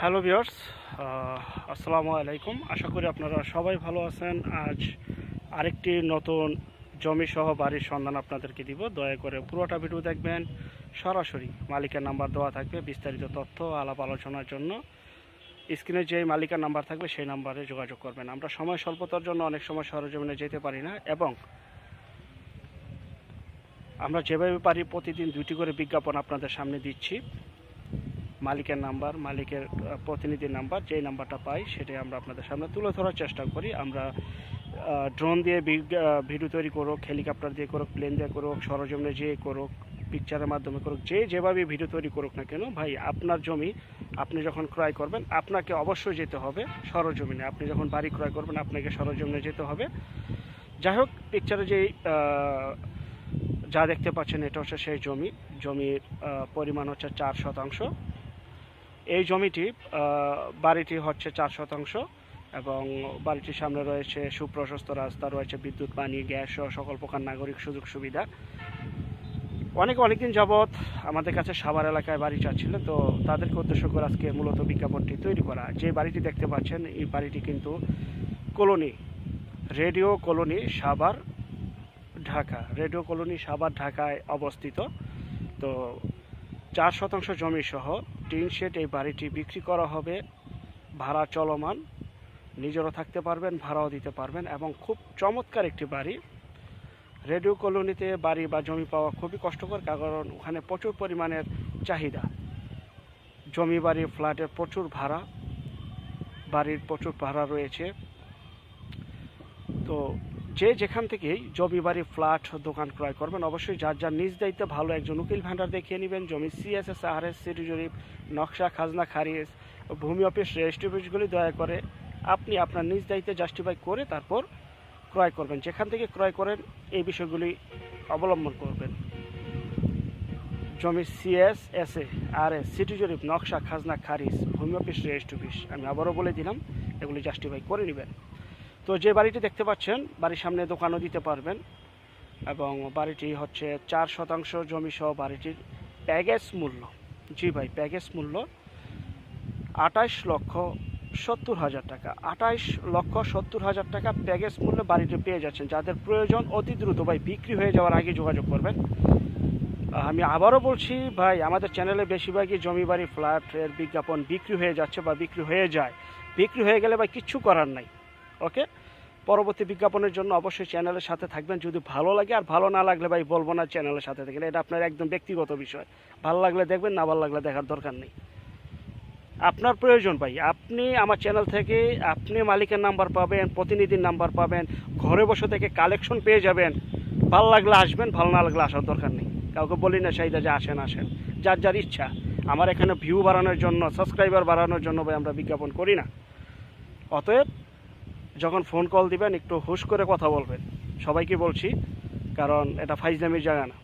Hello viewers, আসসালামু আলাইকুম। আশা করি আপনারা সবাই ভালো আছেন। আজ আরেকটি নতুন জমি সহ বাড়ির সন্ধান আপনাদেরকে দিব। দয়া করে পুরোটা ভিডিও দেখবেন। সরাসরি মালিকের নাম্বার দেওয়া থাকবে বিস্তারিত তথ্য আলাপ আলোচনার জন্য। স্ক্রিনে যেই মালিকের নাম্বার থাকবে সেই নাম্বারে যোগাযোগ করবেন। আমরা সময় স্বল্পতার জন্য অনেক সময় সরজমিনে যেতে পারি না, এবং আমরা যেভাবে পারি প্রতিদিন 2টি করে বিজ্ঞাপন আপনাদের সামনে দিচ্ছি। মালিকের নাম্বার, মালিকের প্রতিনিধির নাম্বার, যেই নাম্বারটা পাই সেটাই আমরা আপনাদের সামনে তুলে ধরার চেষ্টা করি। আমরা ড্রোন দিয়ে ভিডিও তৈরি করুক, হেলিকপ্টার দিয়ে করুক, প্লেন দিয়ে করুক, সরজমিনে যেয়ে করুক, পিকচারের মাধ্যমে করুক, যেভাবে ভিডিও তৈরি করুক না কেন, ভাই আপনার জমি আপনি যখন ক্রয় করবেন আপনাকে অবশ্যই যেতে হবে সরজমিনে। আপনি যখন বাড়ি ক্রয় করবেন আপনাকে সরজমিনে যেতে হবে। যাই হোক, পিকচারে যেই যা দেখতে পাচ্ছেন এটা হচ্ছে সেই জমির পরিমাণ হচ্ছে 4 শতাংশ। এই জমিটি বাড়িটি হচ্ছে 4 শতাংশ, এবং বাড়িটির সামনে রয়েছে সুপ্রশস্ত রাস্তা, রয়েছে বিদ্যুৎ, পানি, গ্যাস সহ সকল প্রকার নাগরিক সুযোগ সুবিধা। অনেকদিন যাবৎ আমাদের কাছে সাভার এলাকায় বাড়ি চাচ্ছিল, তো তাদেরকে উদ্দেশ্য করে আজকে মূলত বিজ্ঞাপনটি তৈরি করা। যে বাড়িটি দেখতে পাচ্ছেন এই বাড়িটি কিন্তু colony, radio colony Savar Dhaka, radio colony Savar ঢাকায় অবস্থিত। তো 4 শতাংশ জমি সহ টিন শেড এই বাড়িটি বিক্রি করা হবে। ভাড়া চলমান, নিজেরও থাকতে পারবেন, ভাড়াও দিতে পারবেন, এবং খুব চমৎকার একটি বাড়ি। রেডিও কলোনিতে বাড়ি বা জমি পাওয়া খুবই কষ্টকর, কারণ ওখানে প্রচুর পরিমাণের চাহিদা। জমি বাড়ি ফ্ল্যাটের প্রচুর ভাড়া, বাড়ির প্রচুর ভাড়া রয়েছে। তো যে যেখান থেকেই জমি বাড়ি ফ্ল্যাট দোকান ক্রয় করবেন অবশ্যই যার যার নিজ দায়িত্বে ভালো একজন উকিল ভান্ডার দেখিয়ে নেবেন। জমি সিএসএস, আরএস, সিটি জরিপ, নকশা, খাজনা খারিজ, ভূমি অফিস, রেজিস্ট্রি অফিসগুলি দয়া করে আপনি আপনার নিজ দায়িত্বে জাস্টিফাই করে তারপর ক্রয় করবেন। যেখান থেকে ক্রয় করেন এই বিষয়গুলি অবলম্বন করবেন। জমি সিএসএসএ, আরএস, সিটি জরিপ, নকশা, খাজনা খারিজ, ভূমি অফিস, রেজিস্ট্রি অফিস, আমি আবারও বলে দিলাম, এগুলি জাস্টিফাই করে নেবেন। তো যে বাড়িটি দেখতে পাচ্ছেন বাড়ির সামনে দোকানও দিতে পারবেন, এবং বাড়িটি হচ্ছে 4 শতাংশ জমি সহ বাড়িটির প্যাকেজ মূল্য, জি ভাই প্যাকেজ মূল্য 28,70,000 টাকা। 28,70,000 টাকা প্যাকেজ মূল্যে বাড়িটি পেয়ে যাচ্ছেন। যাদের প্রয়োজন অতি দ্রুত ভাই বিক্রি হয়ে যাওয়ার আগে যোগাযোগ করবেন। আমি আবারও বলছি ভাই, আমাদের চ্যানেলে বেশিরভাগই জমি বাড়ি ফ্ল্যাটের বিজ্ঞাপন বিক্রি হয়ে যাচ্ছে বা বিক্রি হয়ে যায়। বিক্রি হয়ে গেলে ভাই কিচ্ছু করার নাই। ওকে, পরবর্তী বিজ্ঞাপনের জন্য অবশ্যই চ্যানেলের সাথে থাকবেন। যদি ভালো লাগে, আর ভালো না লাগলে ভাই বলবো না চ্যানেলের সাথে থাকলে, এটা আপনার একদম ব্যক্তিগত বিষয়। ভালো লাগলে দেখবেন, না ভালো লাগলে দেখার দরকার নেই। আপনার প্রয়োজন ভাই, আপনি আমার চ্যানেল থেকে আপনি মালিকের নাম্বার পাবেন, প্রতিনিধির নাম্বার পাবেন, ঘরে বসে থেকে কালেকশন পেয়ে যাবেন। ভালো লাগলে আসবেন, ভালো না লাগলে আসার দরকার নেই। কাউকে বলি না চাহিদা যে আসেন, যার যার ইচ্ছা। আমার এখানে ভিউ বাড়ানোর জন্য, সাবস্ক্রাইবার বাড়ানোর জন্য ভাই আমরা বিজ্ঞাপন করি না। অতএব যখন ফোন কল দিবেন একটু হুশ করে কথা বলবেন, সবাইকে বলছি, কারণ এটা ফাইজলামির জায়গা না।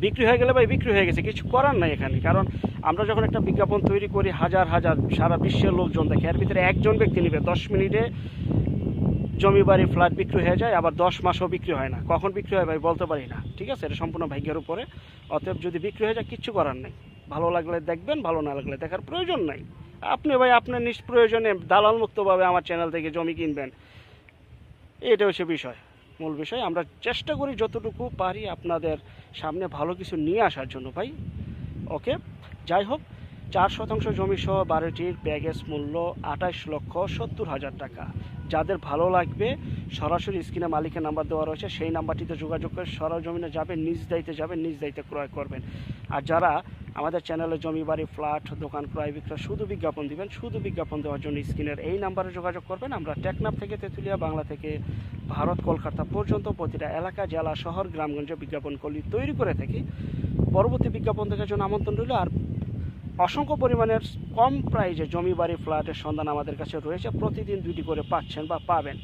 বিক্রি হয়ে গেলে ভাই বিক্রি হয়ে গেছে, কিছু করার নাই এখানে। কারণ আমরা যখন একটা বিজ্ঞাপন তৈরি করি হাজার হাজার সারা বিশ্বের লোকজন দেখে, এর ভিতরে একজন ব্যক্তি নেবে, 10 মিনিটে জমি বাড়ি ফ্ল্যাট বিক্রি হয়ে যায়, আবার 10 মাসও বিক্রি হয় না। কখন বিক্রি হয় ভাই বলতে পারি না, ঠিক আছে, এটা সম্পূর্ণ ভাগ্যের উপরে। অতএব যদি বিক্রি হয়ে যায় কিচ্ছু করার নেই। ভালো লাগলে দেখবেন, ভালো না লাগলে দেখার প্রয়োজন নাই। আপনি ভাই আপনার নিজ প্রয়োজনে দালাল মুক্তভাবে আমার চ্যানেল থেকে জমি কিনবেন, এটা হচ্ছে বিষয়, মূল বিষয়। আমরা চেষ্টা করি যতটুকু পারি আপনাদের সামনে ভালো কিছু নিয়ে আসার জন্য ভাই। ওকে, যাই হোক, 4 শতাংশ জমি সহ বাড়িটির প্যাকেজ মূল্য 28,70,000 টাকা। যাদের ভালো লাগবে সরাসরি স্ক্রিনে মালিকের নাম্বার দেওয়া রয়েছে, সেই নাম্বারটিতে যোগাযোগ করে সরজমিনে যাবেন, নিজ দায়িত্বে যাবেন, নিজ দায়িত্বে ক্রয় করবেন। আর যারা আমাদের চ্যানেলে জমি বাড়ি ফ্ল্যাট দোকান ক্রয় বিক্রয় শুধু বিজ্ঞাপন দিবেন, শুধু বিজ্ঞাপন দেওয়ার জন্য স্ক্রিনের এই নাম্বারে যোগাযোগ করবেন। আমরা টেকনাফ থেকে তেঁতুলিয়া, বাংলা থেকে ভারত, কলকাতা পর্যন্ত প্রতিটা এলাকা, জেলা, শহর, গ্রামগঞ্জে বিজ্ঞাপনগুলি তৈরি করে থাকি। পরবর্তী বিজ্ঞাপন দেখার জন্য আমন্ত্রণ রইল। আর অসংখ্য পরিমাণের কম প্রাইজে জমি বাড়ি ফ্ল্যাটের সন্ধান আমাদের কাছে রয়েছে। প্রতিদিন 2টি করে পাচ্ছেন বা পাবেন।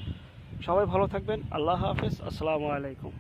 সবাই ভালো থাকবেন। আল্লাহ হাফেজ, আসসালামু আলাইকুম।